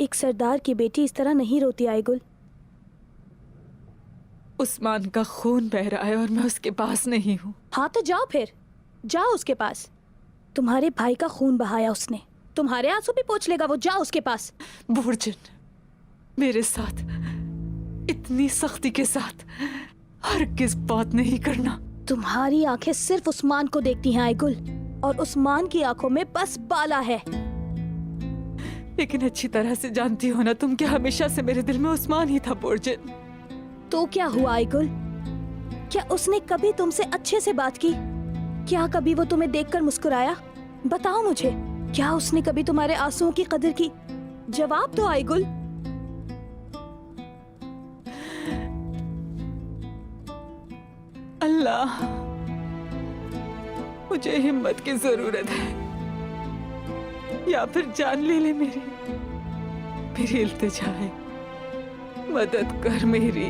एक सरदार की बेटी इस तरह नहीं रोती आईगुल। उस्मान का खून बह रहा है और मैं उसके पास नहीं हूँ। हाँ तो जाओ फिर, जाओ उसके पास। तुम्हारे भाई का खून बहाया उसने, तुम्हारे आंसू भी पोंछ लेगा वो। जाओ उसके पास। बोर्जन, मेरे साथ इतनी सख्ती के साथ हरगिज़ बात नहीं करना। तुम्हारी आंखें सिर्फ उस्मान को देखती हैं आईगुल, और उस्मान की आंखों में बस बाला है। लेकिन अच्छी तरह से जानती हो ना तुम, क्या हमेशा से मेरे दिल में उस्मान ही था बोर्जन। तो क्या हुआ आईगुल? क्या उसने कभी तुमसे अच्छे से बात की? क्या कभी वो तुम्हें देखकर मुस्कुराया? बताओ मुझे, क्या उसने कभी तुम्हारे आंसुओं की कदर की? जवाब दो आईगुल। अल्लाह, मुझे हिम्मत की जरूरत है, या फिर जान ले ले मेरी इल्तिजा है। मदद कर मेरी।